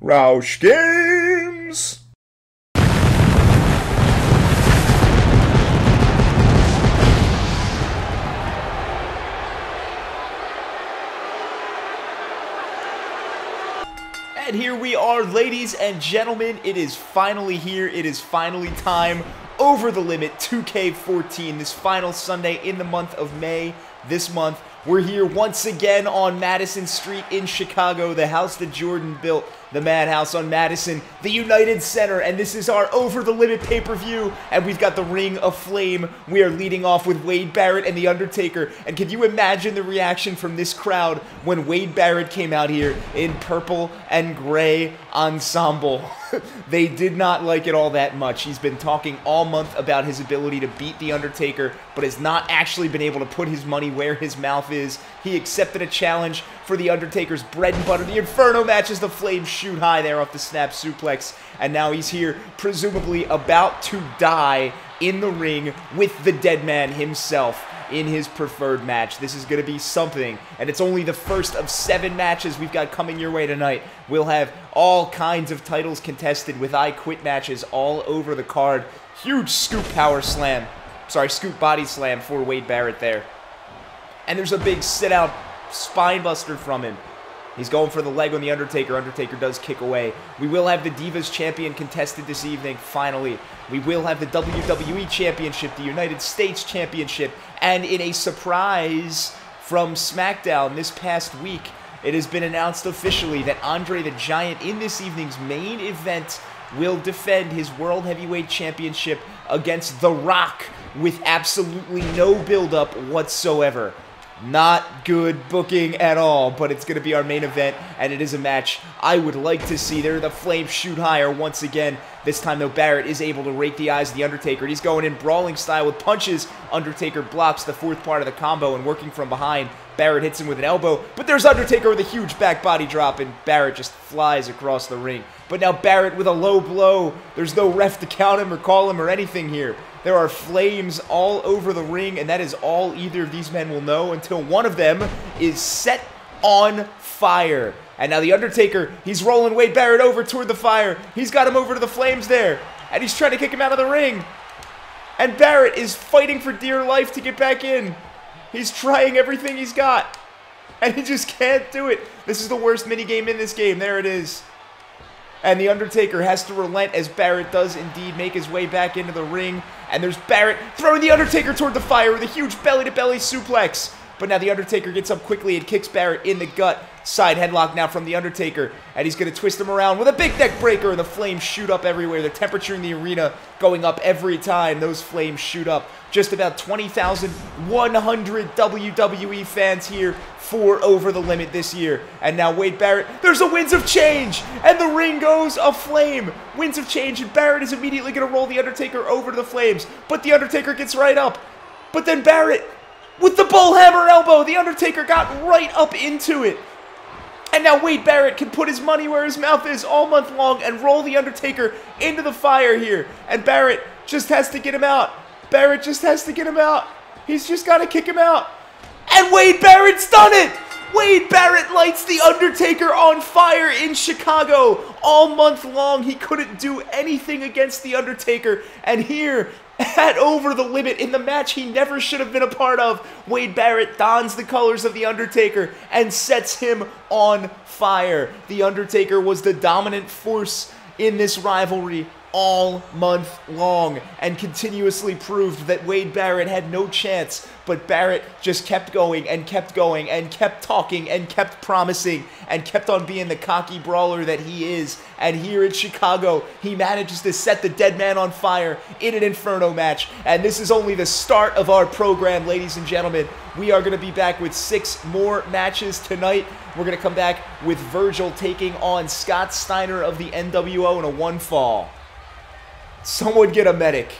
RAUSCH Games! And here we are, ladies and gentlemen. It is finally here. It is finally time. Over the Limit 2K14, this final Sunday in the month of May. This month, we're here once again on Madison Street in Chicago, the house that Jordan built, the Madhouse on Madison, the United Center, and this is our Over the Limit pay-per-view, and we've got the Ring of Flame. We are leading off with Wade Barrett and the Undertaker, and can you imagine the reaction from this crowd when Wade Barrett came out here in purple and gray ensemble? They did not like it all that much. He's been talking all month about his ability to beat the Undertaker, but has not actually been able to put his money where his mouth is. He accepted a challenge for the Undertaker's bread and butter, the Inferno match, as the flames shoot high there off the snap suplex, and now he's here, presumably about to die in the ring with the dead man himself in his preferred match. This is going to be something, and it's only the first of 7 matches we've got coming your way tonight. We'll have all kinds of titles contested with I Quit matches all over the card. Huge scoop power slam. Sorry, scoop body slam for Wade Barrett there. And there's a big sit-out spine buster from him. He's going for the leg on the Undertaker. Undertaker does kick away. We will have the Divas champion contested this evening, finally. We will have the WWE Championship, the United States Championship, and in a surprise from SmackDown this past week, it has been announced officially that Andre the Giant in this evening's main event will defend his World Heavyweight Championship against The Rock with absolutely no build-up whatsoever. Not good booking at all, but it's going to be our main event, and it is a match I would like to see. There, the flames shoot higher once again. This time, though, Barrett is able to rake the eyes of the Undertaker. He's going in brawling style with punches. Undertaker blocks the fourth part of the combo, and working from behind, Barrett hits him with an elbow, but there's Undertaker with a huge back body drop, and Barrett just flies across the ring. But now Barrett with a low blow. There's no ref to count him or call him or anything here. There are flames all over the ring, and that is all either of these men will know until one of them is set on fire. And now the Undertaker, he's rolling Wade Barrett over toward the fire. He's got him over to the flames there, and he's trying to kick him out of the ring. And Barrett is fighting for dear life to get back in. He's trying everything he's got, and he just can't do it. This is the worst minigame in this game. There it is. And the Undertaker has to relent as Barrett does indeed make his way back into the ring. And there's Barrett throwing the Undertaker toward the fire with a huge belly-to-belly suplex. But now the Undertaker gets up quickly and kicks Barrett in the gut. Side headlock now from the Undertaker. And he's going to twist him around with a big neck breaker. And the flames shoot up everywhere. The temperature in the arena going up every time those flames shoot up. Just about 20,100 WWE fans here for Over the Limit this year. And now Wade Barrett, there's a Winds of Change. And the ring goes aflame. Winds of Change, and Barrett is immediately going to roll the Undertaker over to the flames. But the Undertaker gets right up. But then Barrett, with the bullhammer elbow, the Undertaker got right up into it. And now Wade Barrett can put his money where his mouth is all month long and roll the Undertaker into the fire here. And Barrett just has to get him out. Barrett just has to get him out. He's just got to kick him out. And Wade Barrett's done it! Wade Barrett lights the Undertaker on fire in Chicago. All month long, he couldn't do anything against the Undertaker. And here, at Over the Limit, in the match he never should have been a part of, Wade Barrett dons the colors of the Undertaker and sets him on fire. The Undertaker was the dominant force in this rivalry all month long and continuously proved that Wade Barrett had no chance, but Barrett just kept going and kept going and kept talking and kept promising and kept on being the cocky brawler that he is. And here in Chicago, he manages to set the dead man on fire in an Inferno match. And this is only the start of our program, ladies and gentlemen. We are going to be back with 6 more matches tonight. We're going to come back with Virgil taking on Scott Steiner of the NWO in a 1-fall. Someone get a medic.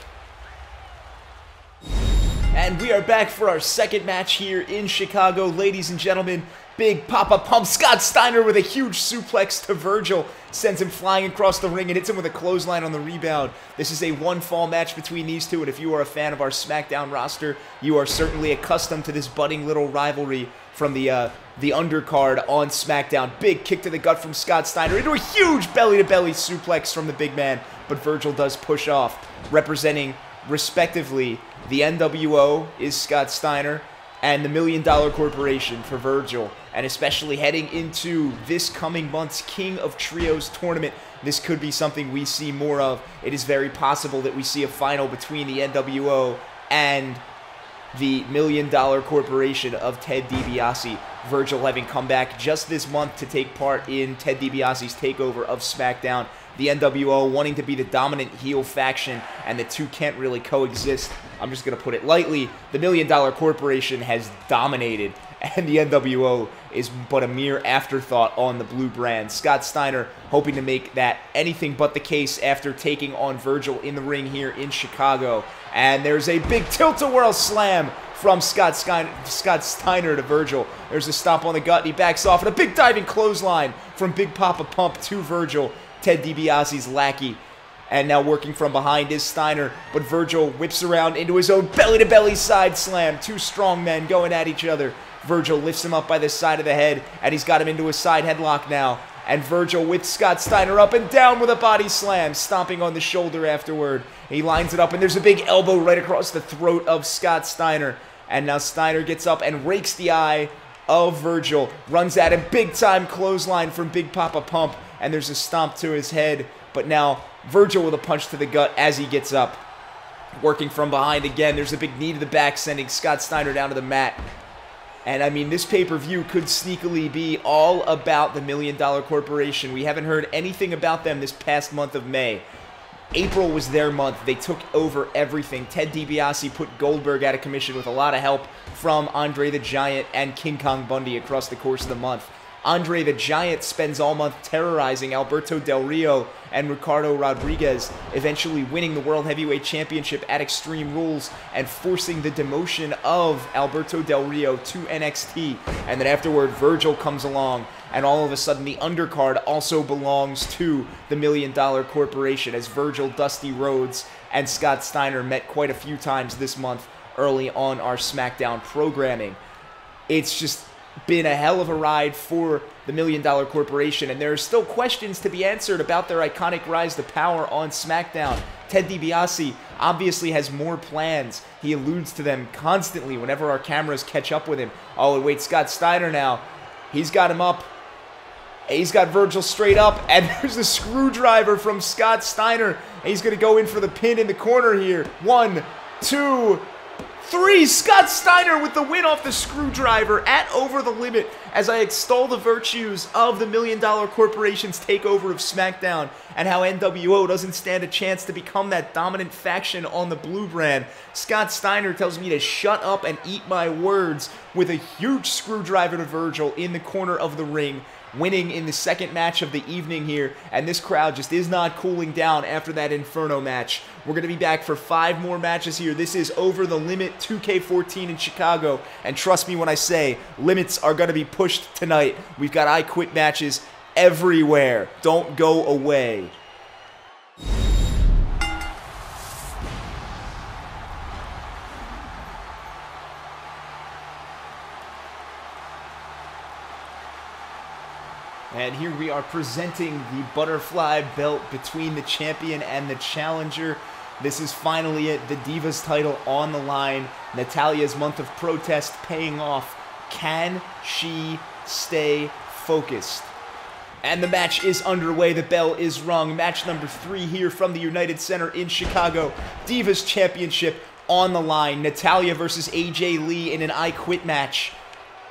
And we are back for our second match here in Chicago, ladies and gentlemen. Big Papa Pump. Scott Steiner with a huge suplex to Virgil. Sends him flying across the ring and hits him with a clothesline on the rebound. This is a 1-fall match between these two, and if you are a fan of our SmackDown roster, you are certainly accustomed to this budding little rivalry from the the undercard on SmackDown. Big kick to the gut from Scott Steiner into a huge belly-to-belly suplex from the big man, but Virgil does push off. Representing, respectively, the NWO is Scott Steiner, and the $1 Million Corporation for Virgil. And especially heading into this coming month's King of Trios tournament, this could be something we see more of. It is very possible that we see a final between the NWO and the $1 Million Corporation of Ted DiBiase. Virgil having come back just this month to take part in Ted DiBiase's takeover of SmackDown. The NWO wanting to be the dominant heel faction, and the two can't really coexist. I'm just going to put it lightly. The $1 Million Corporation has dominated, and the NWO is but a mere afterthought on the blue brand. Scott Steiner hoping to make that anything but the case after taking on Virgil in the ring here in Chicago. And there's a big tilt-a-whirl slam from Scott Steiner to Virgil. There's a stomp on the gut, and he backs off, and a big diving clothesline from Big Papa Pump to Virgil, Ted DiBiase's lackey. And now working from behind is Steiner, but Virgil whips around into his own belly-to-belly side slam. Two strong men going at each other. Virgil lifts him up by the side of the head, and he's got him into a side headlock now. And Virgil with Scott Steiner up and down with a body slam, stomping on the shoulder afterward. He lines it up, and there's a big elbow right across the throat of Scott Steiner. And now Steiner gets up and rakes the eye of Virgil. Runs at him, big-time clothesline from Big Papa Pump. And there's a stomp to his head. But now Virgil with a punch to the gut as he gets up. Working from behind again. There's a big knee to the back, sending Scott Steiner down to the mat. And, I mean, this pay-per-view could sneakily be all about the $1 Million Corporation. We haven't heard anything about them this past month of May. April was their month. They took over everything. Ted DiBiase put Goldberg out of commission with a lot of help from Andre the Giant and King Kong Bundy across the course of the month. Andre the Giant spends all month terrorizing Alberto Del Rio and Ricardo Rodriguez, eventually winning the World Heavyweight Championship at Extreme Rules and forcing the demotion of Alberto Del Rio to NXT. And then afterward, Virgil comes along, and all of a sudden the undercard also belongs to the $1 Million Corporation, as Virgil, Dusty Rhodes, and Scott Steiner met quite a few times this month early on our SmackDown programming. It's just been a hell of a ride for the $1 Million Corporation, and there are still questions to be answered about their iconic rise to power on SmackDown. Ted DiBiase obviously has more plans. He alludes to them constantly whenever our cameras catch up with him. Oh, wait, Scott Steiner now. He's got him up. He's got Virgil straight up, and there's a screwdriver from Scott Steiner. And he's going to go in for the pin in the corner here. 1, 2, 3, Scott Steiner with the win off the screwdriver at Over the Limit, as I extol the virtues of the $1 Million Corporation's takeover of SmackDown and how NWO doesn't stand a chance to become that dominant faction on the blue brand. Scott Steiner tells me to shut up and eat my words with a huge screwdriver to Virgil in the corner of the ring, winning in the second match of the evening here, and this crowd just is not cooling down after that Inferno match. We're going to be back for 5 more matches here. This is Over the Limit 2K14 in Chicago, and trust me when I say, limits are going to be pushed tonight. We've got I Quit matches everywhere. Don't go away. And here we are presenting the butterfly belt between the champion and the challenger. This is finally it, the Divas title on the line. Natalya's month of protest paying off. Can she stay focused? And the match is underway. The bell is rung. Match number 3 here from the United Center in Chicago. Divas Championship on the line. Natalya versus AJ Lee in an I Quit match.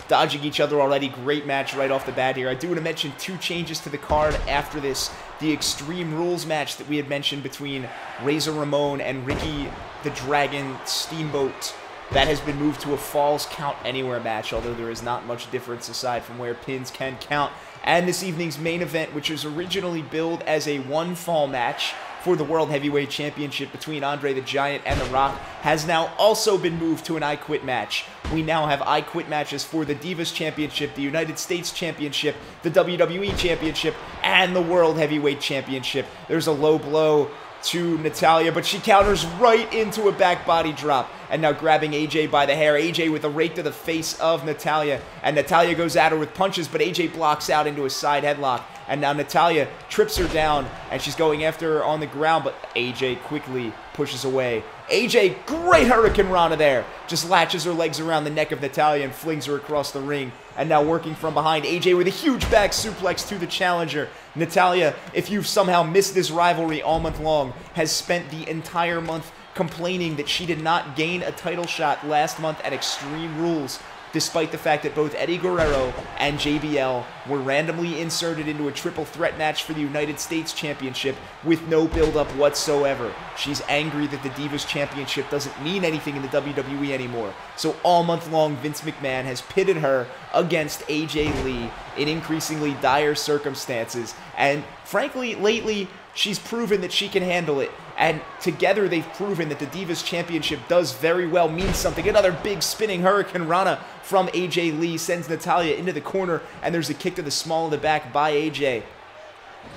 Dodging each other already. Great match right off the bat here. I do want to mention 2 changes to the card after this. The Extreme Rules match that we had mentioned between Razor Ramon and Ricky the Dragon Steamboat. That has been moved to a Falls Count Anywhere match, although there is not much difference aside from where pins can count. And this evening's main event, which was originally billed as a 1-fall match for the World Heavyweight Championship between Andre the Giant and The Rock, has now also been moved to an I Quit match. We now have I Quit matches for the Divas Championship, the United States Championship, the WWE Championship, and the World Heavyweight Championship. There's a low blow to Natalya, but she counters right into a back body drop. And now grabbing AJ by the hair. AJ with a rake to the face of Natalya. And Natalya goes at her with punches, but AJ blocks out into a side headlock. And now Natalya trips her down, and she's going after her on the ground, but AJ quickly pushes away. AJ, great Hurricane Rana there. Just latches her legs around the neck of Natalya and flings her across the ring. And now working from behind, AJ with a huge back suplex to the challenger. Natalya, if you've somehow missed this rivalry all month long, has spent the entire month complaining that she did not gain a title shot last month at Extreme Rules, despite the fact that both Eddie Guerrero and JBL were randomly inserted into a triple threat match for the United States Championship with no build-up whatsoever. She's angry that the Divas Championship doesn't mean anything in the WWE anymore. So all month long, Vince McMahon has pitted her against AJ Lee in increasingly dire circumstances. And frankly, lately, she's proven that she can handle it. And together they've proven that the Divas Championship does very well mean something. Another big spinning Hurricane Rana from AJ Lee sends Natalya into the corner, and there's a kick to the small of the back by AJ.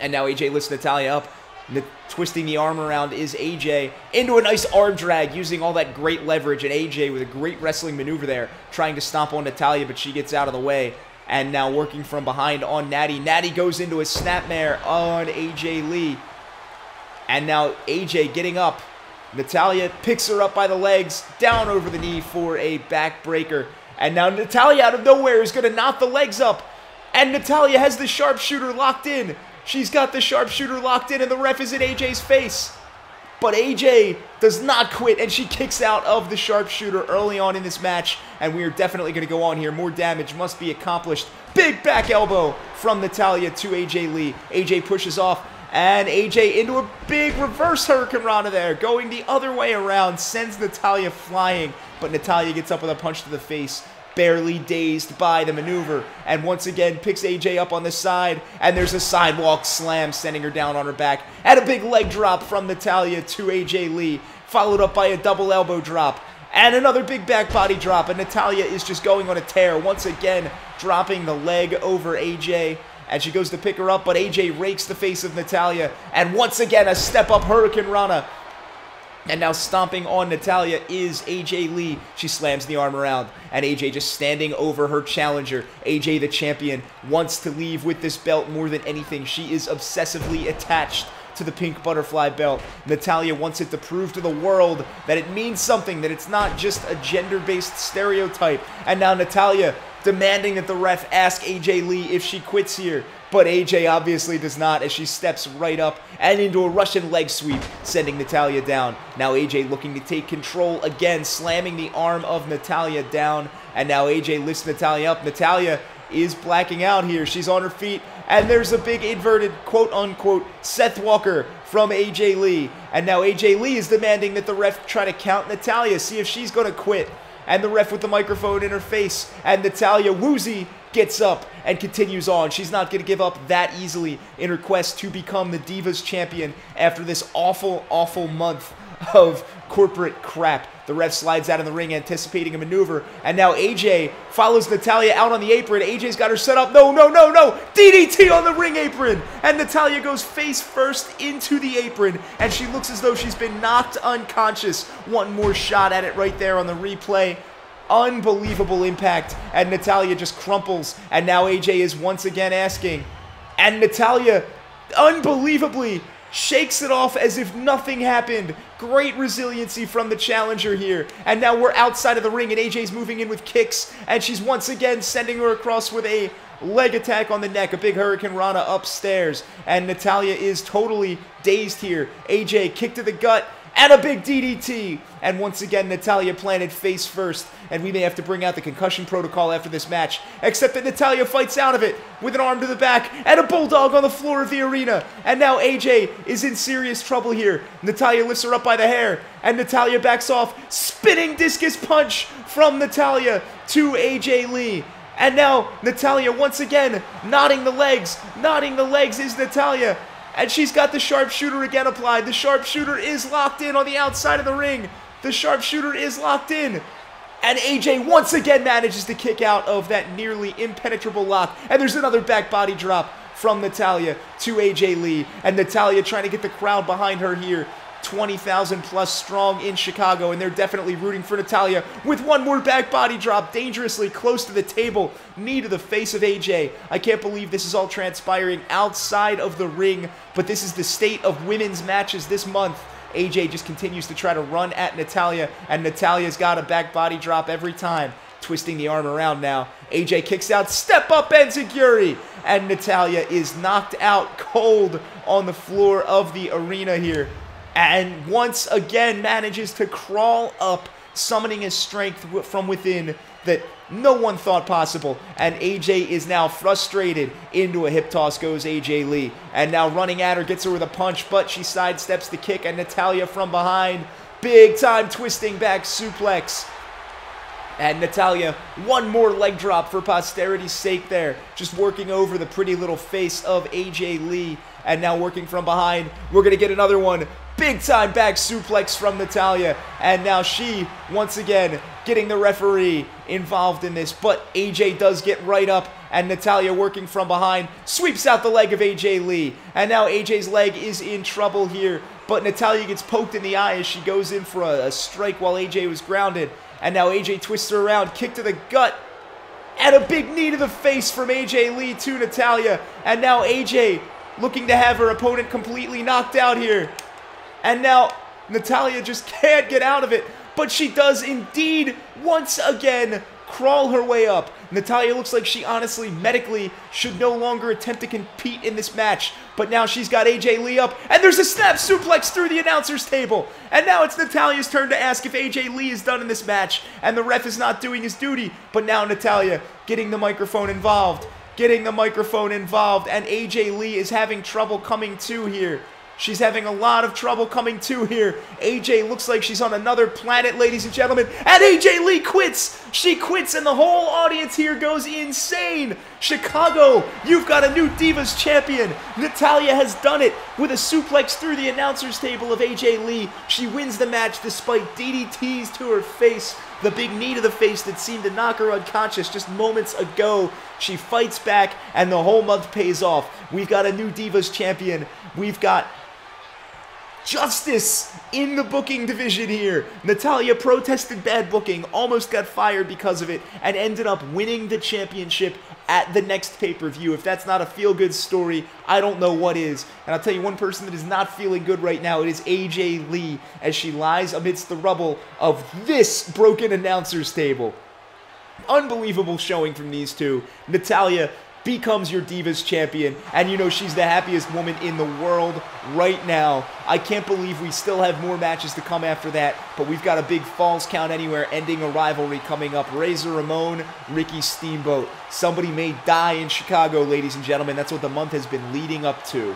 And now AJ lifts Natalya up. Twisting the arm around is AJ into a nice arm drag using all that great leverage, and AJ with a great wrestling maneuver there trying to stomp on Natalya, but she gets out of the way. And now working from behind on Natty. Natty goes into a snapmare on AJ Lee. And now AJ getting up. Natalya picks her up by the legs, down over the knee for a backbreaker. And now Natalya out of nowhere is going to knock the legs up. And Natalya has the sharpshooter locked in. She's got the sharpshooter locked in, and the ref is in AJ's face. But AJ does not quit, and she kicks out of the sharpshooter early on in this match. And we are definitely going to go on here. More damage must be accomplished. Big back elbow from Natalya to AJ Lee. AJ pushes off. And AJ into a big reverse Hurricane Rana there. Going the other way around. Sends Natalya flying. But Natalya gets up with a punch to the face. Barely dazed by the maneuver. And once again picks AJ up on the side. And there's a sidewalk slam sending her down on her back. And a big leg drop from Natalya to AJ Lee. Followed up by a double elbow drop. And another big back body drop. And Natalya is just going on a tear. Once again dropping the leg over AJ. And she goes to pick her up, but AJ rakes the face of Natalya. And once again, a step-up Hurricane Rana. And now stomping on Natalya is AJ Lee. She slams the arm around. And AJ just standing over her challenger. AJ, the champion, wants to leave with this belt more than anything. She is obsessively attached to the pink butterfly belt. Natalya wants it to prove to the world that it means something, that it's not just a gender-based stereotype. And now Natalya demanding that the ref ask AJ Lee if she quits here. But AJ obviously does not, as she steps right up and into a Russian leg sweep, sending Natalya down. Now AJ looking to take control again, slamming the arm of Natalya down. And now AJ lifts Natalya up. Natalya is blacking out here. She's on her feet. And there's a big inverted, quote-unquote, Seth Walker from AJ Lee. And now AJ Lee is demanding that the ref try to count Natalya, see if she's going to quit. And the ref with the microphone in her face. And Natalya, woozy, gets up and continues on. She's not going to give up that easily in her quest to become the Divas champion after this awful, awful month of corporate crap. The ref slides out of the ring anticipating a maneuver. And now AJ follows Natalya out on the apron. AJ's got her set up. No, no, no, no. DDT on the ring apron. And Natalya goes face first into the apron. And she looks as though she's been knocked unconscious. One more shot at it right there on the replay. Unbelievable impact. And Natalya just crumples. And now AJ is once again asking. And Natalya, unbelievably, shakes it off as if nothing happened. Great resiliency from the challenger here. And now we're outside of the ring, and AJ's moving in with kicks. And she's once again sending her across with a leg attack on the neck. A big Hurricane Rana upstairs. And Natalya is totally dazed here. AJ kick to the gut. And a big DDT. And once again, Natalya planted face first. And we may have to bring out the concussion protocol after this match. Except that Natalya fights out of it with an arm to the back and a bulldog on the floor of the arena. And now AJ is in serious trouble here. Natalya lifts her up by the hair. And Natalya backs off. Spinning discus punch from Natalya to AJ Lee. And now Natalya once again nodding the legs. Nodding the legs is Natalya. And she's got the sharpshooter again applied. The sharpshooter is locked in on the outside of the ring. The sharpshooter is locked in. And AJ once again manages to kick out of that nearly impenetrable lock. And there's another back body drop from Natalya to AJ Lee. And Natalya trying to get the crowd behind her here. 20,000 plus strong in Chicago, and they're definitely rooting for Natalya with one more back body drop, dangerously close to the table, knee to the face of AJ. I can't believe this is all transpiring outside of the ring, but this is the state of women's matches this month. AJ just continues to try to run at Natalya, and Natalya's got a back body drop every time. Twisting the arm around now. AJ kicks out, step up enziguri, and Natalya is knocked out cold on the floor of the arena here. And once again manages to crawl up, summoning his strength from within that no one thought possible. And AJ is now frustrated. Into a hip toss goes AJ Lee. And now running at her, gets her with a punch, but she sidesteps the kick, and Natalya from behind. Big time twisting back suplex. And Natalya, one more leg drop for posterity's sake there. Just working over the pretty little face of AJ Lee. And now working from behind. We're going to get another one. Big time back suplex from Natalya. And now she, once again, getting the referee involved in this. But AJ does get right up. And Natalya working from behind. Sweeps out the leg of AJ Lee. And now AJ's leg is in trouble here. But Natalya gets poked in the eye as she goes in for a strike while AJ was grounded. And now AJ twists her around. Kick to the gut. And a big knee to the face from AJ Lee to Natalya. And now AJ looking to have her opponent completely knocked out here. And now Natalya just can't get out of it. But she does indeed once again crawl her way up. Natalya looks like she honestly, medically, should no longer attempt to compete in this match. But now she's got AJ Lee up, and there's a snap suplex through the announcer's table. And now it's Natalya's turn to ask if AJ Lee is done in this match, and the ref is not doing his duty. But now Natalya getting the microphone involved. Getting the microphone involved, and AJ Lee is having trouble coming to here. She's having a lot of trouble coming to here. AJ looks like she's on another planet, ladies and gentlemen. And AJ Lee quits. She quits, and the whole audience here goes insane. Chicago, you've got a new Divas champion. Natalya has done it with a suplex through the announcer's table of AJ Lee. She wins the match despite DDTs to her face. The big knee to the face that seemed to knock her unconscious just moments ago. She fights back, and the whole month pays off. We've got a new Divas champion. We've got justice in the booking division here. Natalya protested bad booking, almost got fired because of it, and ended up winning the championship at the next pay-per-view. If that's not a feel-good story, I don't know what is. And I'll tell you one person that is not feeling good right now, it is AJ Lee, as she lies amidst the rubble of this broken announcer's table. Unbelievable showing from these two. Natalya becomes your Divas champion, and you know she's the happiest woman in the world right now. I can't believe we still have more matches to come after that, but we've got a big Falls Count Anywhere ending a rivalry coming up. Razor Ramon, Ricky Steamboat. Somebody may die in Chicago, ladies and gentlemen. That's what the month has been leading up to.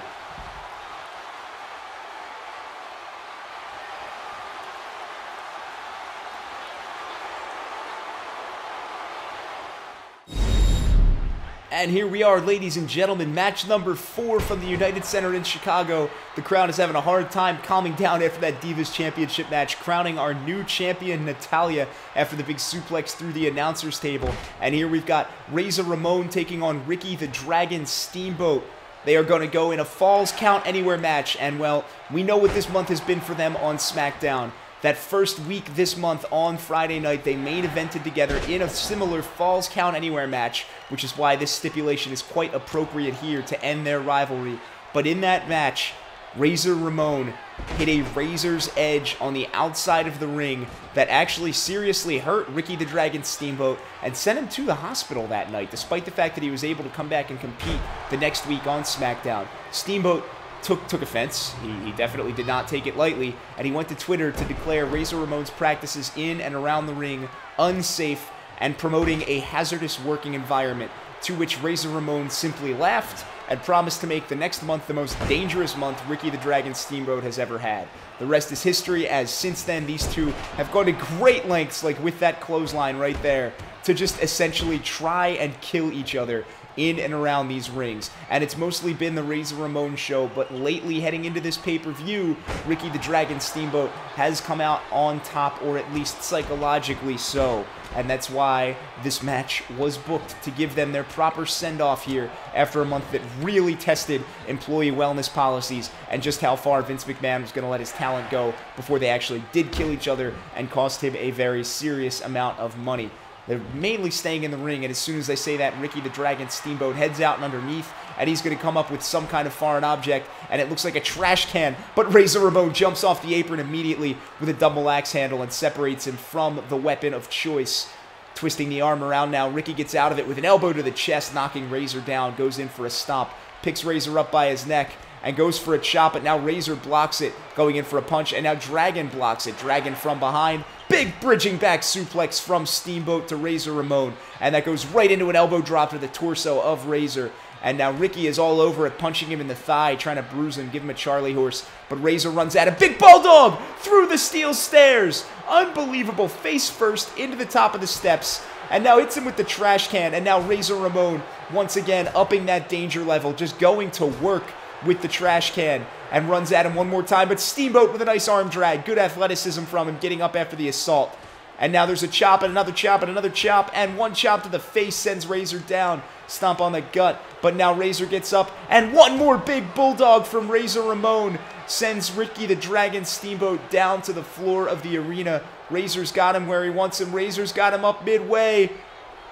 And here we are, ladies and gentlemen, match number 4 from the United Center in Chicago. The crowd is having a hard time calming down after that Divas Championship match, crowning our new champion, Natalya, after the big suplex through the announcer's table. And here we've got Razor Ramon taking on Ricky the Dragon Steamboat. They are going to go in a Falls Count Anywhere match, and well, we know what this month has been for them on SmackDown. That first week this month on Friday night, they main evented together in a similar Falls Count Anywhere match, which is why this stipulation is quite appropriate here to end their rivalry. But in that match, Razor Ramon hit a razor's edge on the outside of the ring that actually seriously hurt Ricky the Dragon Steamboat and sent him to the hospital that night, despite the fact that he was able to come back and compete the next week on SmackDown. Steamboat took offense. He definitely did not take it lightly, and he went to Twitter to declare Razor Ramon's practices in and around the ring unsafe and promoting a hazardous working environment, to which Razor Ramon simply laughed and promised to make the next month the most dangerous month Ricky the Dragon Steamboat has ever had. The rest is history, as since then these two have gone to great lengths, like with that clothesline right there, to just essentially try and kill each other in and around these rings. And it's mostly been the Razor Ramon show, but lately, heading into this pay-per-view, Ricky the Dragon Steamboat has come out on top, or at least psychologically so. And that's why this match was booked, to give them their proper send-off here after a month that really tested employee wellness policies and just how far Vince McMahon was going to let his talent go before they actually did kill each other and cost him a very serious amount of money. They're mainly staying in the ring, and as soon as they say that, Ricky the Dragon Steamboat heads out and underneath, and he's going to come up with some kind of foreign object, and it looks like a trash can, but Razor Ramon jumps off the apron immediately with a double axe handle and separates him from the weapon of choice. Twisting the arm around now, Ricky gets out of it with an elbow to the chest, knocking Razor down, goes in for a stomp, picks Razor up by his neck, and goes for a chop, but now Razor blocks it, going in for a punch, and now Dragon blocks it. Dragon from behind, big bridging back suplex from Steamboat to Razor Ramon, and that goes right into an elbow drop to the torso of Razor. And now Ricky is all over it, punching him in the thigh, trying to bruise him, give him a Charlie horse. But Razor runs at him. Big bulldog through the steel stairs. Unbelievable. Face first into the top of the steps. And now hits him with the trash can. And now Razor Ramon, once again, upping that danger level, just going to work with the trash can. And runs at him one more time. But Steamboat with a nice arm drag. Good athleticism from him, getting up after the assault. And now there's a chop and another chop and another chop. And one chop to the face sends Razor down. Stomp on the gut. But now Razor gets up. And one more big bulldog from Razor Ramon sends Ricky the Dragon Steamboat down to the floor of the arena. Razor's got him where he wants him. Razor's got him up midway.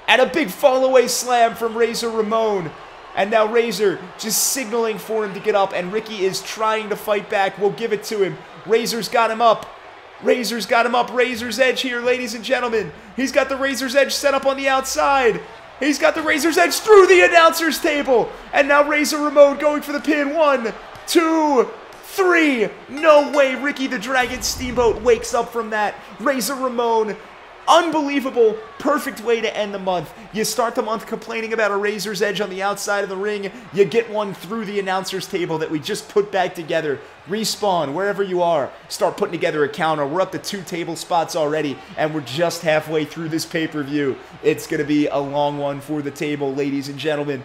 And a big fall away slam from Razor Ramon. And now Razor just signaling for him to get up. And Ricky is trying to fight back. We'll give it to him. Razor's got him up. Razor's got him up. Razor's Edge here, ladies and gentlemen. He's got the Razor's Edge set up on the outside. He's got the Razor's Edge through the announcer's table. And now Razor Ramon going for the pin. 1, 2, 3. No way Ricky the Dragon Steamboat wakes up from that. Razor Ramon, unbelievable, perfect way to end the month. You start the month complaining about a Razor's Edge on the outside of the ring. You get one through the announcer's table that we just put back together. Respawn, wherever you are, start putting together a counter. We're up to 2 table spots already, and we're just halfway through this pay-per-view. It's going to be a long one for the table, ladies and gentlemen.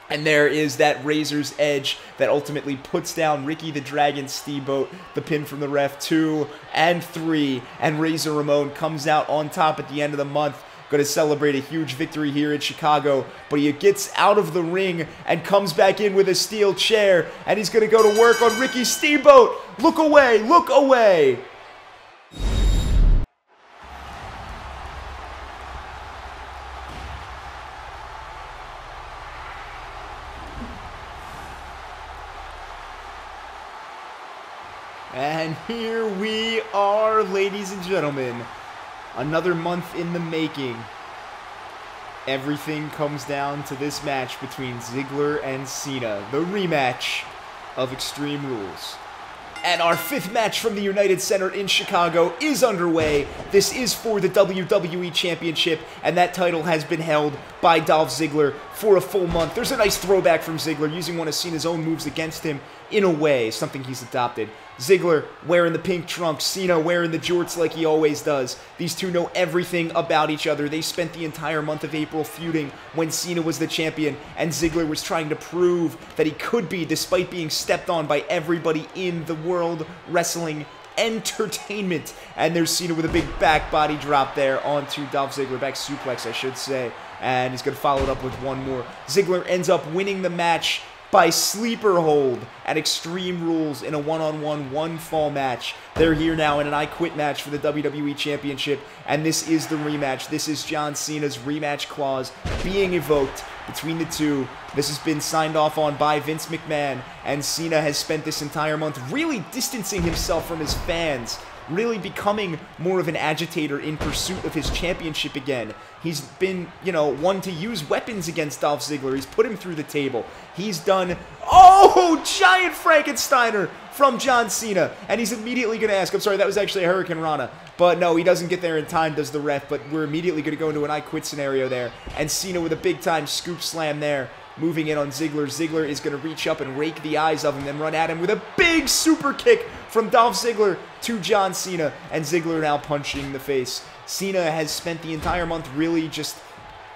And there is that Razor's Edge that ultimately puts down Ricky the Dragon Steamboat. The pin from the ref, 2 and 3. And Razor Ramon comes out on top at the end of the month. Going to celebrate a huge victory here in Chicago. But he gets out of the ring and comes back in with a steel chair. And he's going to go to work on Ricky Steamboat. Look away, look away. And here we are, ladies and gentlemen. Another month in the making. Everything comes down to this match between Ziggler and Cena. The rematch of Extreme Rules. And our 5th match from the United Center in Chicago is underway. This is for the WWE Championship, and that title has been held by Dolph Ziggler for a full month. There's a nice throwback from Ziggler, using one of Cena's own moves against him, in a way, something he's adopted. Ziggler wearing the pink trunks, Cena wearing the jorts like he always does. These two know everything about each other. They spent the entire month of April feuding when Cena was the champion, and Ziggler was trying to prove that he could be, despite being stepped on by everybody in the World Wrestling Entertainment. And there's Cena with a big back body drop there onto Dolph Ziggler, back suplex, I should say. And he's going to follow it up with one more. Ziggler ends up winning the match by sleeper hold at Extreme Rules in a one-on-one, one-fall match. They're here now in an I Quit match for the WWE Championship, and this is the rematch. This is John Cena's rematch clause being evoked between the two. This has been signed off on by Vince McMahon, and Cena has spent this entire month really distancing himself from his fans, really becoming more of an agitator in pursuit of his championship again. He's been, you know, one to use weapons against Dolph Ziggler. He's put him through the table. He's done, oh, giant Frankensteiner from John Cena. And he's immediately going to ask, I'm sorry, that was actually a Hurricane Rana. But no, he doesn't get there in time, does the ref. But we're immediately going to go into an I Quit scenario there. And Cena with a big-time scoop slam there. Moving in on Ziggler. Ziggler is going to reach up and rake the eyes of him, then run at him with a big super kick from Dolph Ziggler to John Cena. And Ziggler now punching the face. Cena has spent the entire month really just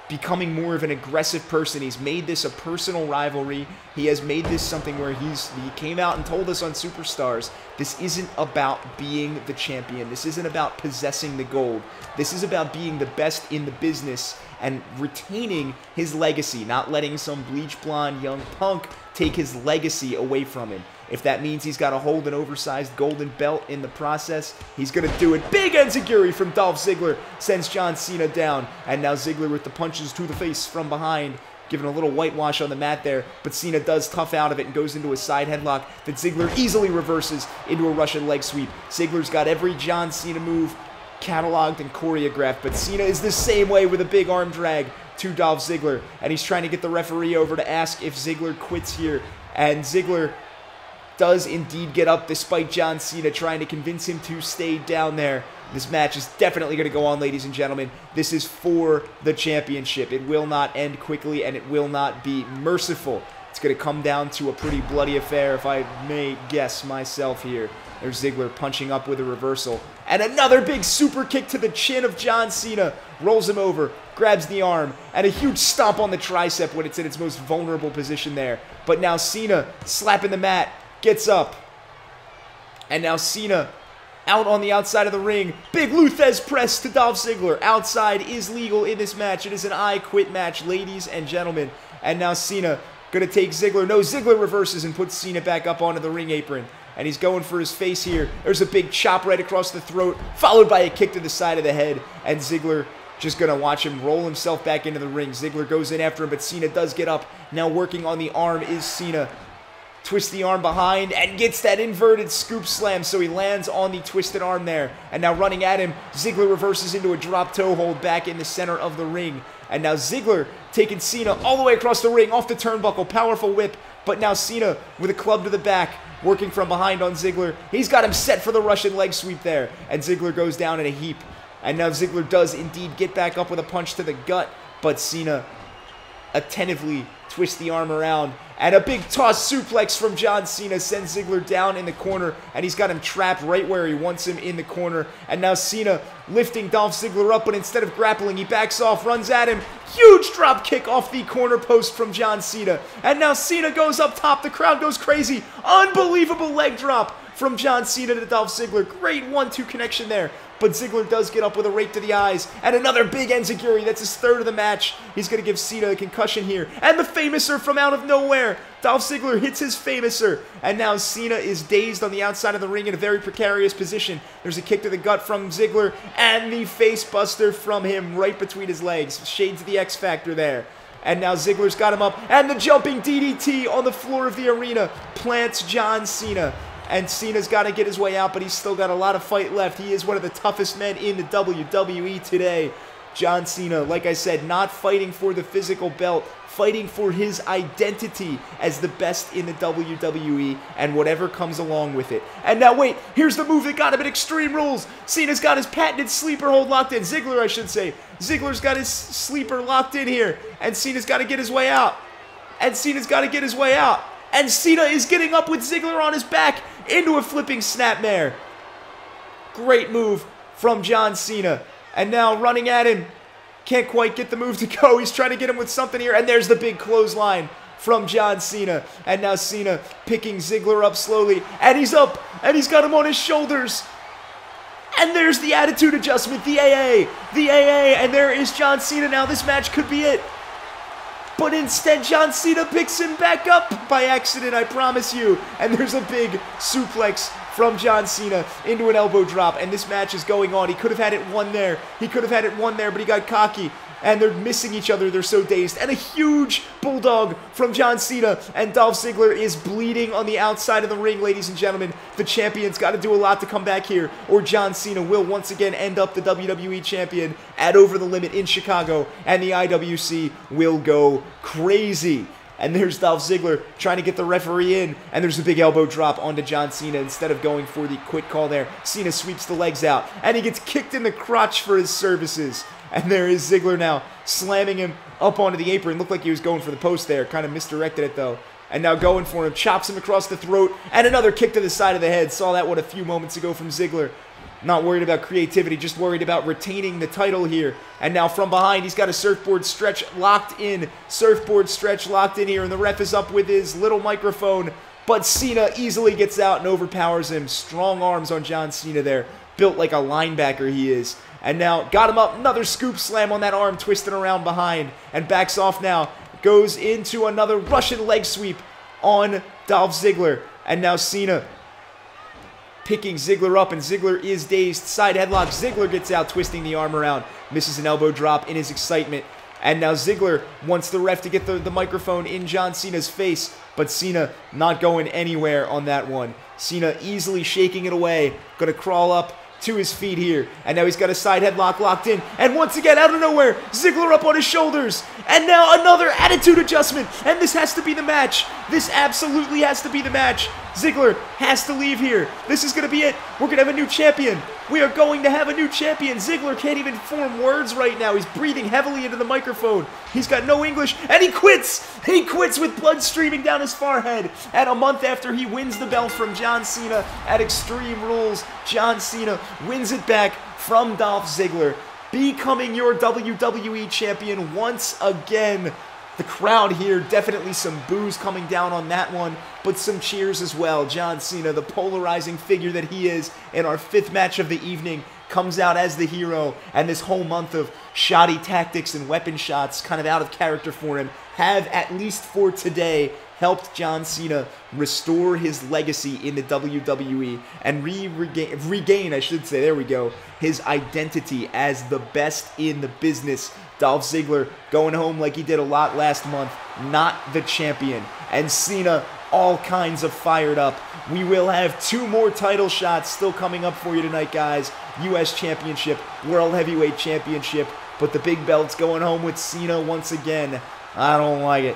becoming more of an aggressive person. He's made this a personal rivalry. He has made this something where he came out and told us on Superstars, this isn't about being the champion. This isn't about possessing the gold. This is about being the best in the business and retaining his legacy, not letting some bleach blonde young punk take his legacy away from him. If that means he's got to hold an oversized golden belt in the process, he's going to do it. Big enziguri from Dolph Ziggler sends John Cena down. And now Ziggler with the punches to the face from behind, giving a little whitewash on the mat there. But Cena does tough out of it and goes into a side headlock that Ziggler easily reverses into a Russian leg sweep. Ziggler's got every John Cena move cataloged and choreographed, but Cena is the same way with a big arm drag to Dolph Ziggler. And he's trying to get the referee over to ask if Ziggler quits here. And Ziggler does indeed get up despite John Cena trying to convince him to stay down there. This match is definitely going to go on, ladies and gentlemen. This is for the championship. It will not end quickly, and it will not be merciful. It's going to come down to a pretty bloody affair, if I may guess myself here. There's Ziggler punching up with a reversal. And another big super kick to the chin of John Cena. Rolls him over, grabs the arm, and a huge stomp on the tricep when it's in its most vulnerable position there. But now Cena slapping the mat. Gets up. And now Cena out on the outside of the ring. Big Luthez press to Dolph Ziggler. Outside is legal in this match. It is an I Quit match, ladies and gentlemen. And now Cena going to take Ziggler. No, Ziggler reverses and puts Cena back up onto the ring apron. And he's going for his face here. There's a big chop right across the throat, followed by a kick to the side of the head. And Ziggler just going to watch him roll himself back into the ring. Ziggler goes in after him, but Cena does get up. Now working on the arm is Cena. Twists the arm behind and gets that inverted scoop slam, so he lands on the twisted arm there. And now running at him, Ziggler reverses into a drop toe hold back in the center of the ring. And now Ziggler taking Cena all the way across the ring, off the turnbuckle, powerful whip. But now Cena with a club to the back, working from behind on Ziggler. He's got him set for the Russian leg sweep there. And Ziggler goes down in a heap. And now Ziggler does indeed get back up with a punch to the gut, but Cena attentively twists the arm around. And a big toss suplex from John Cena sends Ziggler down in the corner, and he's got him trapped right where he wants him in the corner. And now Cena lifting Dolph Ziggler up, but instead of grappling, he backs off, runs at him. Huge drop kick off the corner post from John Cena. And now Cena goes up top. The crowd goes crazy. Unbelievable leg drop from John Cena to Dolph Ziggler. Great 1-2 connection there. But Ziggler does get up with a rake to the eyes. And another big enziguri. That's his third of the match. He's going to give Cena a concussion here. And the famouser from out of nowhere. Dolph Ziggler hits his famouser. And now Cena is dazed on the outside of the ring in a very precarious position. There's a kick to the gut from Ziggler. And the face buster from him right between his legs. Shades of the X Factor there. And now Ziggler's got him up. And the jumping DDT on the floor of the arena plants John Cena. And Cena's got to get his way out, but he's still got a lot of fight left. He is one of the toughest men in the WWE today. John Cena, like I said, not fighting for the physical belt, fighting for his identity as the best in the WWE and whatever comes along with it. And now wait, here's the move that got him at Extreme Rules. Cena's got his patented sleeper hold locked in. Ziggler, I should say. Ziggler's got his sleeper locked in here. And Cena's got to get his way out. And Cena's got to get his way out. And Cena is getting up with Ziggler on his back into a flipping snapmare. Great move from John Cena. And now running at him. Can't quite get the move to go. He's trying to get him with something here. And there's the big clothesline from John Cena. And now Cena picking Ziggler up slowly. And he's up. And he's got him on his shoulders. And there's the attitude adjustment. The AA. The AA. And there is John Cena now. This match could be it. But instead, John Cena picks him back up by accident, I promise you. And there's a big suplex from John Cena into an elbow drop. And this match is going on. He could have had it won there. He could have had it won there, but he got cocky. And they're missing each other. They're so dazed. And a huge bulldog from John Cena. And Dolph Ziggler is bleeding on the outside of the ring, ladies and gentlemen. The champion's got to do a lot to come back here, or John Cena will once again end up the WWE champion at Over the Limit in Chicago. And the IWC will go crazy. And there's Dolph Ziggler trying to get the referee in. And there's a big elbow drop onto John Cena instead of going for the quit call there. Cena sweeps the legs out. And he gets kicked in the crotch for his services. And there is Ziggler now slamming him up onto the apron. Looked like he was going for the post there. Kind of misdirected it though. And now going for him. Chops him across the throat. And another kick to the side of the head. Saw that one a few moments ago from Ziggler. Not worried about creativity, just worried about retaining the title here. And now from behind, he's got a surfboard stretch locked in. Surfboard stretch locked in here, and the ref is up with his little microphone. But Cena easily gets out and overpowers him. Strong arms on John Cena there. Built like a linebacker he is. And now got him up. Another scoop slam on that arm, twisting around behind. And backs off now. Goes into another Russian leg sweep on Dolph Ziggler. And now Cena picking Ziggler up, and Ziggler is dazed. Side headlock. Ziggler gets out, twisting the arm around. Misses an elbow drop in his excitement. And now Ziggler wants the ref to get the microphone in John Cena's face. But Cena not going anywhere on that one. Cena easily shaking it away. Going to crawl up to his feet here. And now he's got a side headlock locked in. And once again, out of nowhere, Ziggler up on his shoulders. And now another attitude adjustment. And this has to be the match. This absolutely has to be the match. Ziggler has to leave here. This is going to be it. We're going to have a new champion. We are going to have a new champion. Ziggler can't even form words right now. He's breathing heavily into the microphone. He's got no English, and he quits. He quits with blood streaming down his forehead. And a month after he wins the belt from John Cena at Extreme Rules, John Cena wins it back from Dolph Ziggler, becoming your WWE champion once again. The crowd here, definitely some boos coming down on that one, but some cheers as well. John Cena, the polarizing figure that he is in our 5th match of the evening, comes out as the hero, and this whole month of shoddy tactics and weapon shots kind of out of character for him have, at least for today, helped John Cena restore his legacy in the WWE and regain, I should say, there we go, his identity as the best in the business. Dolph Ziggler going home like he did a lot last month, not the champion. And Cena all kinds of fired up. We will have 2 more title shots still coming up for you tonight, guys. U.S. Championship, World Heavyweight Championship, but the big belt's going home with Cena once again. I don't like it.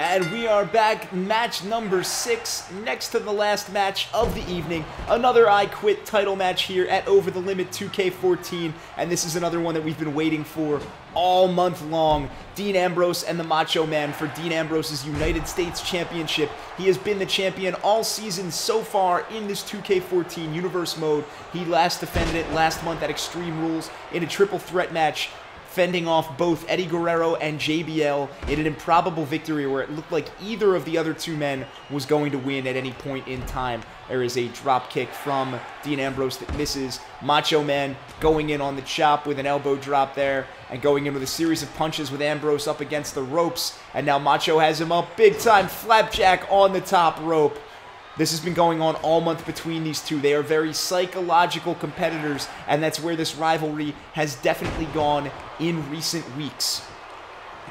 And we are back, match number 6, next to the last match of the evening. Another I Quit title match here at Over the Limit 2K14. And this is another one that we've been waiting for all month long. Dean Ambrose and the Macho Man for Dean Ambrose's United States Championship. He has been the champion all season so far in this 2K14 universe mode. He last defended it last month at Extreme Rules in a triple threat match, fending off both Eddie Guerrero and JBL in an improbable victory where it looked like either of the other 2 men was going to win at any point in time. There is a drop kick from Dean Ambrose that misses. Macho Man going in on the chop with an elbow drop there and going in with a series of punches with Ambrose up against the ropes. And now Macho has him up big time, flapjack on the top rope. This has been going on all month between these two. They are very psychological competitors, and that's where this rivalry has definitely gone in recent weeks.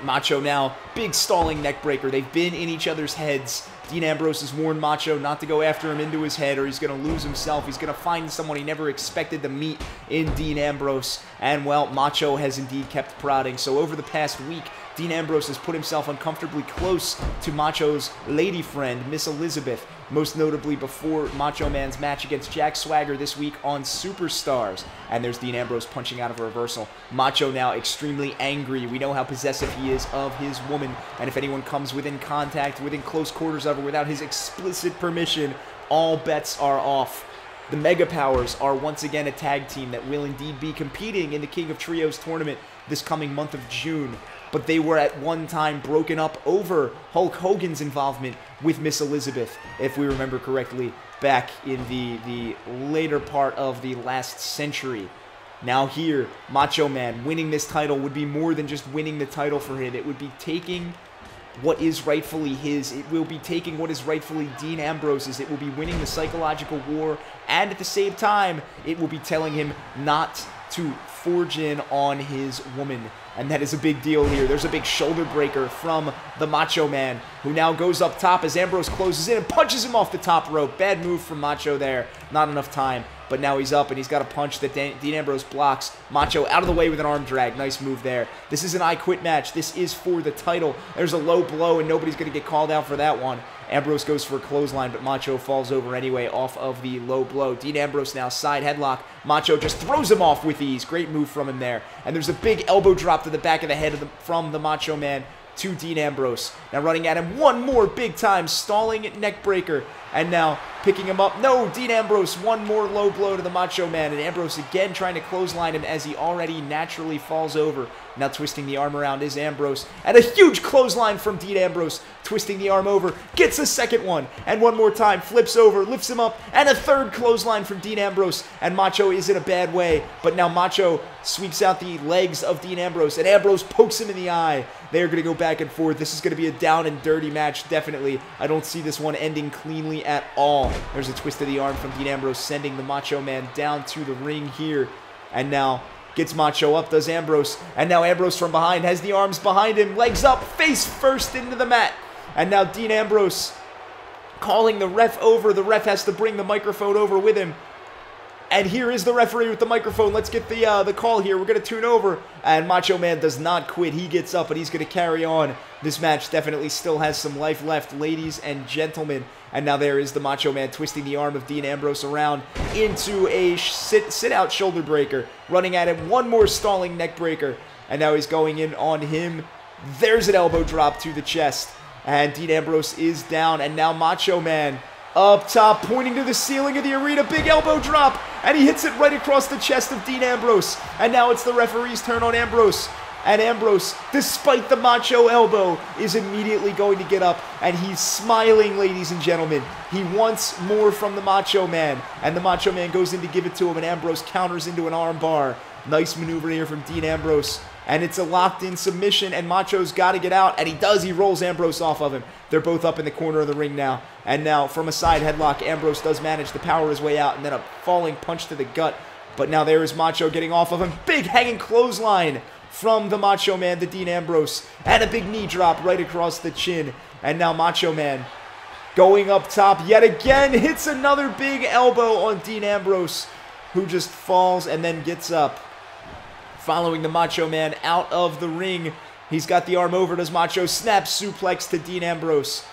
Macho now, big stalling neck breaker. They've been in each other's heads. Dean Ambrose has warned Macho not to go after him into his head or he's going to lose himself. He's going to find someone he never expected to meet in Dean Ambrose. And, well, Macho has indeed kept prodding. So over the past week, Dean Ambrose has put himself uncomfortably close to Macho's lady friend, Miss Elizabeth, most notably before Macho Man's match against Jack Swagger this week on Superstars. And there's Dean Ambrose punching out of a reversal. Macho now extremely angry. We know how possessive he is of his woman, and if anyone comes within contact, within close quarters of her without his explicit permission, all bets are off. The Mega Powers are once again a tag team that will indeed be competing in the King of Trios tournament this coming month of June. But they were at one time broken up over Hulk Hogan's involvement with Miss Elizabeth, if we remember correctly, back in the later part of the last century. Now here, Macho Man winning this title would be more than just winning the title for him. It would be taking what is rightfully his. It will be taking what is rightfully Dean Ambrose's. It will be winning the psychological war, and at the same time, it will be telling him not to forge in on his woman. And that is a big deal here. There's a big shoulder breaker from the Macho Man, who now goes up top as Ambrose closes in and punches him off the top rope. Bad move from Macho there. Not enough time. But now he's up, and he's got a punch that Dean Ambrose blocks. Macho out of the way with an arm drag. Nice move there. This is an I Quit match. This is for the title. There's a low blow, and nobody's going to get called out for that one. Ambrose goes for a clothesline, but Macho falls over anyway off of the low blow. Dean Ambrose now side headlock. Macho just throws him off with ease. Great move from him there. And there's a big elbow drop to the back of the head from the Macho Man to Dean Ambrose. Now running at him one more big time, stalling neck breaker. And now picking him up. No, Dean Ambrose, one more low blow to the Macho Man. And Ambrose again trying to clothesline him as he already naturally falls over. Now twisting the arm around is Ambrose. And a huge clothesline from Dean Ambrose. Twisting the arm over. Gets a second one. And one more time. Flips over. Lifts him up. And a third clothesline from Dean Ambrose. And Macho is in a bad way. But now Macho sweeps out the legs of Dean Ambrose. And Ambrose pokes him in the eye. They're going to go back and forth. This is going to be a down and dirty match, definitely. I don't see this one ending cleanly at all. There's a twist of the arm from Dean Ambrose, sending the Macho Man down to the ring here. And now gets Macho up, does Ambrose. And now Ambrose from behind has the arms behind him. Legs up, face first into the mat. And now Dean Ambrose calling the ref over. The ref has to bring the microphone over with him. And here is the referee with the microphone. Let's get the call here. We're going to tune over. And Macho Man does not quit. He gets up, and he's going to carry on. This match definitely still has some life left, ladies and gentlemen. And now there is the Macho Man twisting the arm of Dean Ambrose around into a sit-out shoulder breaker. Running at him. One more stalling neck breaker. And now he's going in on him. There's an elbow drop to the chest. And Dean Ambrose is down. And now Macho Man up top, pointing to the ceiling of the arena. Big elbow drop. And he hits it right across the chest of Dean Ambrose. And now it's the referee's turn on Ambrose. And Ambrose, despite the Macho elbow, is immediately going to get up. And he's smiling, ladies and gentlemen. He wants more from the Macho Man. And the Macho Man goes in to give it to him. And Ambrose counters into an arm bar. Nice maneuver here from Dean Ambrose. And it's a locked-in submission, and Macho's got to get out, and he does. He rolls Ambrose off of him. They're both up in the corner of the ring now. And now, from a side headlock, Ambrose does manage to power his way out, and then a falling punch to the gut. But now there is Macho getting off of him. Big hanging clothesline from the Macho Man to Dean Ambrose. And a big knee drop right across the chin. And now Macho Man going up top yet again. Hits another big elbow on Dean Ambrose, who just falls and then gets up. Following the Macho Man out of the ring. He's got the arm over. Does Macho snap suplex to Dean Ambrose.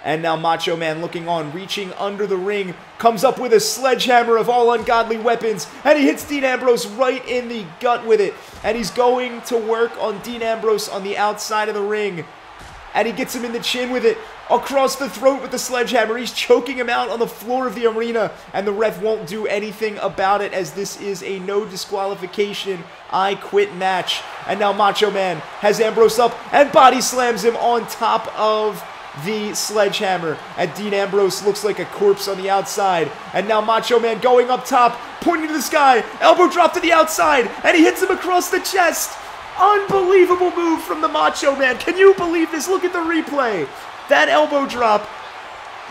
And now Macho Man looking on, reaching under the ring. Comes up with a sledgehammer of all ungodly weapons. And he hits Dean Ambrose right in the gut with it. And he's going to work on Dean Ambrose on the outside of the ring. And he gets him in the chin with it. Across the throat with the sledgehammer. He's choking him out on the floor of the arena. And the ref won't do anything about it, as this is a no disqualification I Quit match. And now Macho Man has Ambrose up and body slams him on top of the sledgehammer. And Dean Ambrose looks like a corpse on the outside. And now Macho Man going up top, pointing to the sky. Elbow drop to the outside. And he hits him across the chest. Unbelievable move from the Macho Man. Can you believe this? Look at the replay. That elbow drop,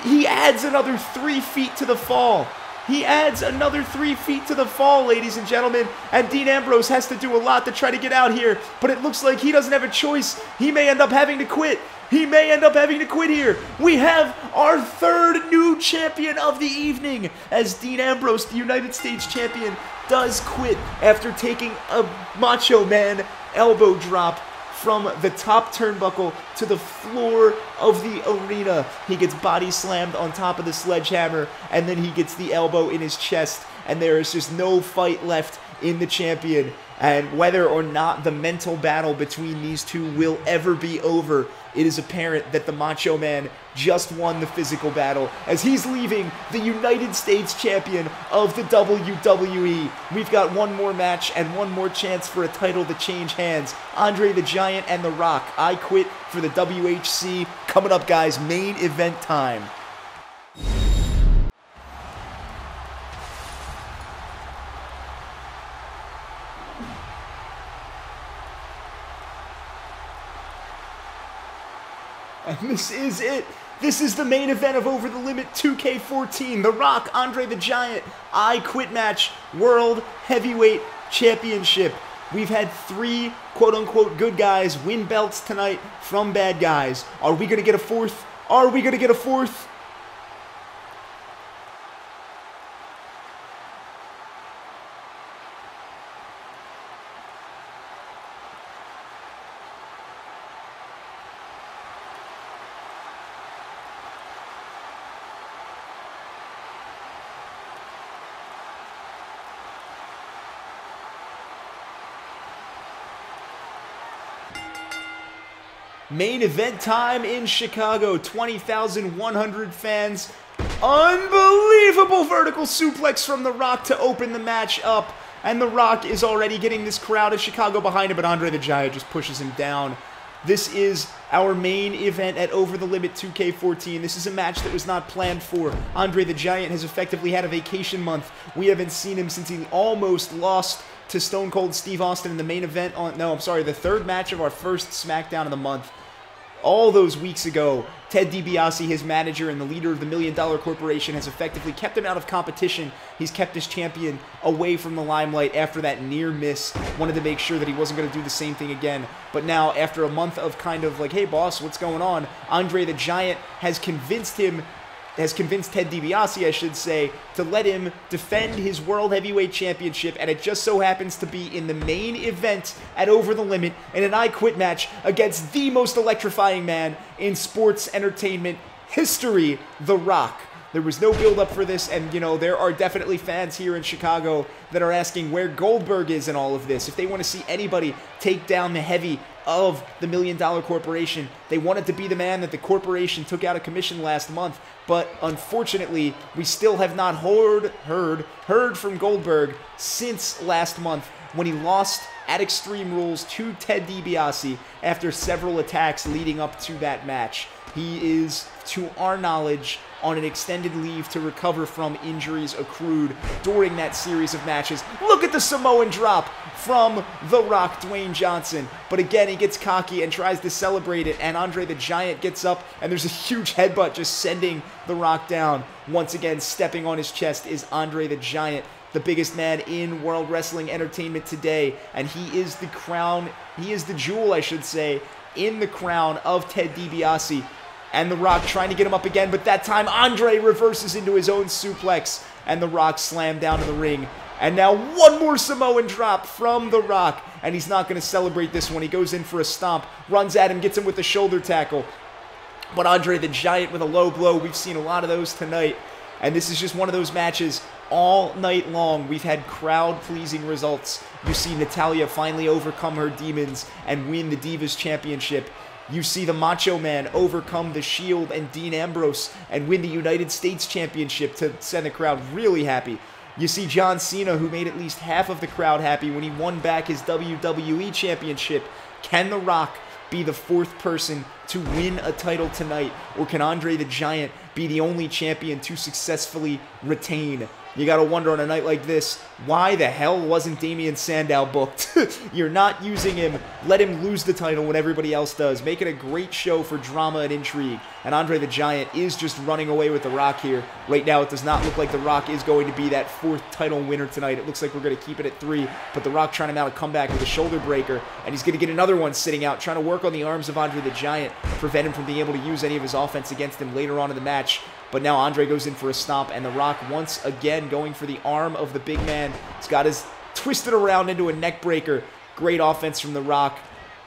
he adds another 3 feet to the fall. He adds another 3 feet to the fall, ladies and gentlemen. And Dean Ambrose has to do a lot to try to get out here. But it looks like he doesn't have a choice. He may end up having to quit. He may end up having to quit here. We have our third new champion of the evening, as Dean Ambrose, the United States champion, does quit after taking a Macho Man elbow drop from the top turnbuckle to the floor of the arena. He gets body slammed on top of the sledgehammer, and then he gets the elbow in his chest, and there is just no fight left in the champion. And whether or not the mental battle between these two will ever be over, it is apparent that the Macho Man just won the physical battle, as he's leaving the United States champion of the WWE. We've got one more match and one more chance for a title to change hands. Andre the Giant and The Rock. I Quit for the WHC. Coming up, guys, main event time. And this is it. This is the main event of Over the Limit 2K14. The Rock, Andre the Giant, I Quit match, World Heavyweight Championship. We've had 3 quote-unquote good guys win belts tonight from bad guys. Are we going to get a 4th? Are we going to get a 4th? Main event time in Chicago. 20,100 fans. Unbelievable vertical suplex from The Rock to open the match up. And The Rock is already getting this crowd of Chicago behind him, but Andre the Giant just pushes him down. This is our main event at Over the Limit 2K14. This is a match that was not planned for. Andre the Giant has effectively had a vacation month. We haven't seen him since he almost lost to Stone Cold Steve Austin in the main event on, no, I'm sorry, the 3rd match of our first SmackDown of the month. All those weeks ago, Ted DiBiase, his manager and the leader of the $1 Million Corporation, has effectively kept him out of competition. He's kept his champion away from the limelight after that near miss. Wanted to make sure that he wasn't going to do the same thing again. But now, after a month of kind of like, hey boss, what's going on? Andre the Giant has convinced Ted DiBiase, I should say, to let him defend his World Heavyweight Championship, and it just so happens to be in the main event at Over the Limit in an I Quit match against the most electrifying man in sports entertainment history, The Rock. There was no build-up for this, and, you know, there are definitely fans here in Chicago that are asking where Goldberg is in all of this. If they want to see anybody take down the heavy of the $1 Million Corporation, they wanted to be the man that the corporation took out of commission last month. But unfortunately, we still have not heard from Goldberg since last month when he lost at Extreme Rules to Ted DiBiase after several attacks leading up to that match. He is, to our knowledge, on an extended leave to recover from injuries accrued during that series of matches. Look at the Samoan drop from The Rock, Dwayne Johnson. But again, he gets cocky and tries to celebrate it, and Andre the Giant gets up, and there's a huge headbutt just sending The Rock down. Once again, stepping on his chest is Andre the Giant, the biggest man in World Wrestling Entertainment today, and he is the crown, he is the jewel, I should say, in the crown of Ted DiBiase. And The Rock trying to get him up again, but that time Andre reverses into his own suplex, and The Rock slammed down to the ring. And now one more Samoan drop from The Rock, and he's not going to celebrate this one. He goes in for a stomp, runs at him, gets him with the shoulder tackle. But Andre the Giant with a low blow, we've seen a lot of those tonight. And this is just one of those matches all night long. We've had crowd-pleasing results. You see Natalya finally overcome her demons and win the Divas Championship. You see the Macho Man overcome the Shield and Dean Ambrose and win the United States Championship to send the crowd really happy. You see John Cena, who made at least half of the crowd happy when he won back his WWE Championship. Can The Rock be the 4th person to win a title tonight? Or can Andre the Giant be the only champion to successfully retain? You gotta wonder on a night like this, why the hell wasn't Damian Sandow booked? You're not using him. Let him lose the title when everybody else does. Make it a great show for drama and intrigue. And Andre the Giant is just running away with The Rock here. Right now, it does not look like The Rock is going to be that 4th title winner tonight. It looks like we're going to keep it at 3. But The Rock trying to mount a comeback with a shoulder breaker. And he's going to get another one sitting out, trying to work on the arms of Andre the Giant, prevent him from being able to use any of his offense against him later on in the match. But now Andre goes in for a stomp, and The Rock once again going for the arm of the big man. He's got his twisted around into a neck breaker. Great offense from The Rock,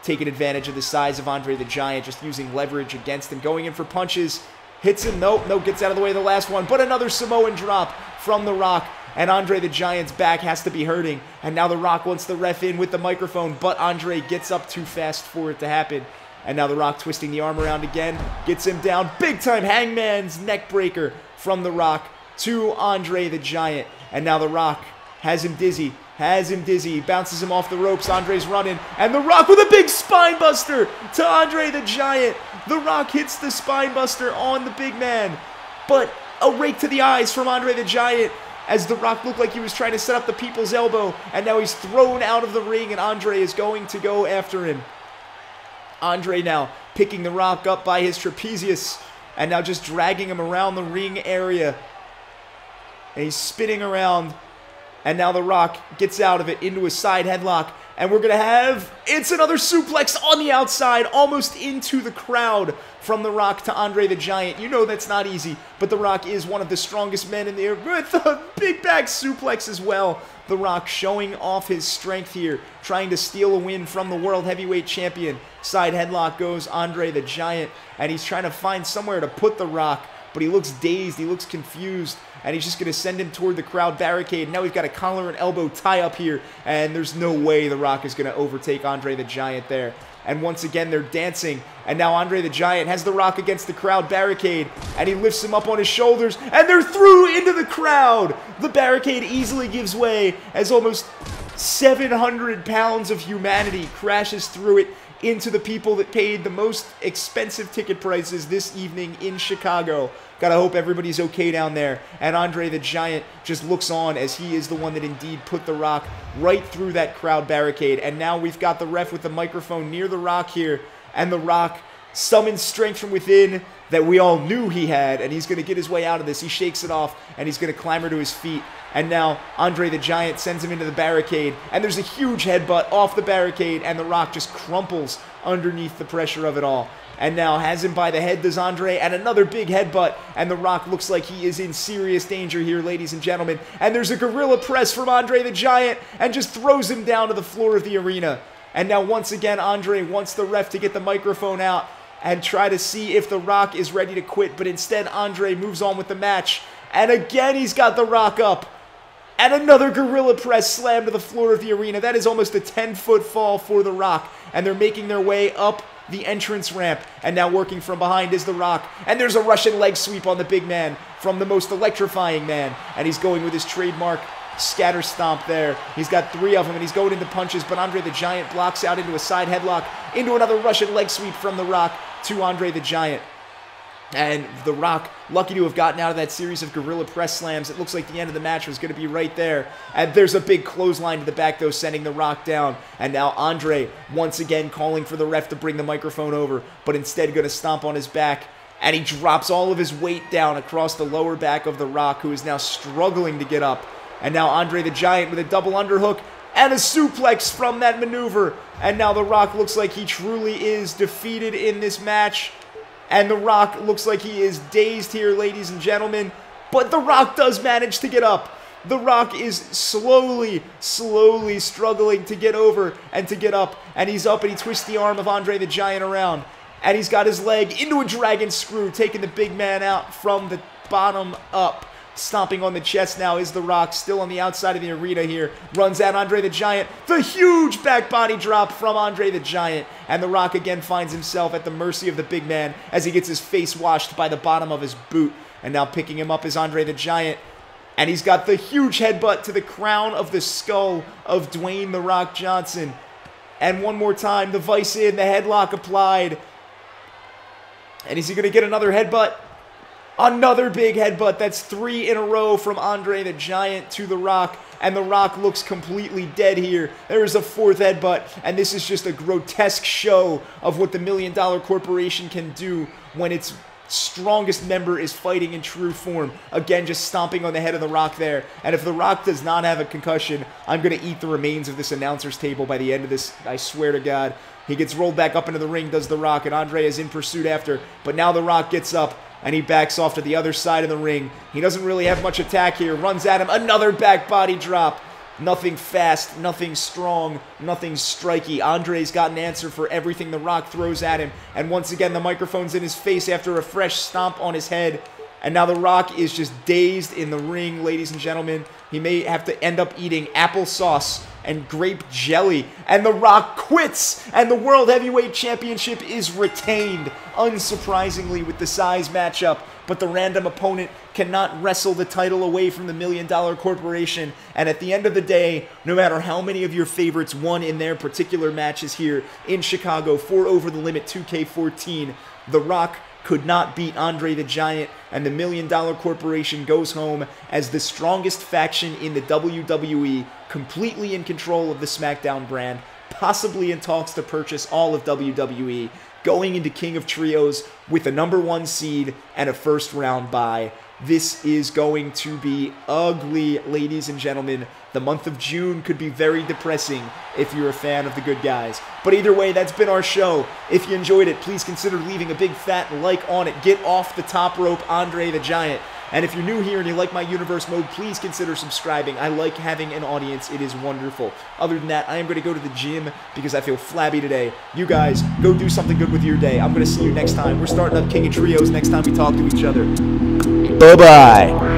taking advantage of the size of Andre the Giant, just using leverage against him. Going in for punches, hits him, nope, gets out of the way of the last one. But another Samoan drop from The Rock, and Andre the Giant's back has to be hurting. And now The Rock wants the ref in with the microphone, but Andre gets up too fast for it to happen. And now The Rock twisting the arm around again, gets him down. Big time Hangman's neck breaker from The Rock to Andre the Giant. And now The Rock has him dizzy, bounces him off the ropes. Andre's running, and The Rock with a big spine buster to Andre the Giant. The Rock hits the spine buster on the big man, but a rake to the eyes from Andre the Giant as The Rock looked like he was trying to set up the people's elbow, and now he's thrown out of the ring, and Andre is going to go after him. Andre now picking The Rock up by his trapezius and now just dragging him around the ring area. And he's spinning around, and now The Rock gets out of it into a side headlock, And we're going to have, it's another suplex on the outside, almost into the crowd from The Rock to Andre the Giant. You know that's not easy, but The Rock is one of the strongest men in the air with a big back suplex as well. The Rock showing off his strength here, trying to steal a win from the World Heavyweight Champion. Side headlock goes Andre the Giant, and he's trying to find somewhere to put The Rock, but he looks dazed, he looks confused, and he's just going to send him toward the crowd barricade. Now we've got a collar and elbow tie up here, and there's no way The Rock is going to overtake Andre the Giant there. And once again, they're dancing, and now Andre the Giant has The Rock against the crowd barricade, and he lifts him up on his shoulders, and they're through into the crowd! The barricade easily gives way as almost 700 pounds of humanity crashes through it into the people that paid the most expensive ticket prices this evening in Chicago. Gotta hope everybody's okay down there. And Andre the Giant just looks on as he is the one that indeed put The Rock right through that crowd barricade. And now we've got the ref with the microphone near The Rock here. And The Rock summons strength from within that we all knew he had. And he's going to get his way out of this. He shakes it off and he's going to clamber to his feet. And now Andre the Giant sends him into the barricade. And there's a huge headbutt off the barricade. And The Rock just crumples underneath the pressure of it all. And now has him by the head, does Andre, and another big headbutt. And The Rock looks like he is in serious danger here, ladies and gentlemen. And there's a gorilla press from Andre the Giant and just throws him down to the floor of the arena. And now once again, Andre wants the ref to get the microphone out and try to see if The Rock is ready to quit. But instead, Andre moves on with the match. And again, he's got The Rock up. And another gorilla press slam to the floor of the arena. That is almost a 10-foot fall for The Rock. And they're making their way up the entrance ramp, and now working from behind is The Rock, and there's a Russian leg sweep on the big man from the most electrifying man, and he's going with his trademark scatter stomp there. He's got 3 of them, and he's going into punches, but Andre the Giant blocks out into a side headlock, into another Russian leg sweep from The Rock to Andre the Giant. And The Rock, lucky to have gotten out of that series of gorilla press slams. It looks like the end of the match was going to be right there. And there's a big clothesline to the back, though, sending The Rock down. And now Andre, once again, calling for the ref to bring the microphone over, but instead going to stomp on his back. And he drops all of his weight down across the lower back of The Rock, who is now struggling to get up. And now Andre the Giant with a double underhook and a suplex from that maneuver. And now The Rock looks like he truly is defeated in this match. And The Rock looks like he is dazed here, ladies and gentlemen. But The Rock does manage to get up. The Rock is slowly struggling to get over and to get up. And he's up and he twists the arm of Andre the Giant around. And he's got his leg into a dragon screw, taking the big man out from the bottom up. Stomping on the chest now is The Rock, still on the outside of the arena here. Runs at Andre the Giant. The huge back body drop from Andre the Giant. And The Rock again finds himself at the mercy of the big man as he gets his face washed by the bottom of his boot. And now picking him up is Andre the Giant. And he's got the huge headbutt to the crown of the skull of Dwayne The Rock Johnson. And one more time, the vice in, the headlock applied. And is he going to get another headbutt? Another big headbutt. That's 3 in a row from Andre the Giant to The Rock. And The Rock looks completely dead here. There is a 4th headbutt. And this is just a grotesque show of what the $1 Million Corporation can do when its strongest member is fighting in true form. Again, just stomping on the head of The Rock there. And if The Rock does not have a concussion, I'm going to eat the remains of this announcer's table by the end of this. I swear to God. He gets rolled back up into the ring, does The Rock. And Andre is in pursuit after. But now The Rock gets up. And he backs off to the other side of the ring. He doesn't really have much attack here. Runs at him. Another back body drop. Nothing fast, nothing strong, nothing striky. Andre's got an answer for everything The Rock throws at him. And once again, the microphone's in his face after a fresh stomp on his head. And now The Rock is just dazed in the ring, ladies and gentlemen. He may have to end up eating applesauce and grape jelly. And The Rock quits. And the World Heavyweight Championship is retained, unsurprisingly, with the size matchup. But the random opponent cannot wrestle the title away from the $1 Million Corporation. And at the end of the day, no matter how many of your favorites won in their particular matches here in Chicago for Over the Limit 2K14, The Rock could not beat Andre the Giant, and the $1 Million Corporation goes home as the strongest faction in the WWE, completely in control of the SmackDown brand, possibly in talks to purchase all of WWE, going into King of Trios with a #1 seed and a first-round bye. This is going to be ugly, ladies and gentlemen. The month of June could be very depressing if you're a fan of the good guys. But either way, that's been our show. If you enjoyed it, please consider leaving a big fat like on it. Get off the top rope, Andre the Giant. And if you're new here and you like my universe mode, please consider subscribing. I like having an audience. It is wonderful. Other than that, I am going to go to the gym because I feel flabby today. You guys, go do something good with your day. I'm going to see you next time. We're starting up King of Trios next time we talk to each other. Bye-bye.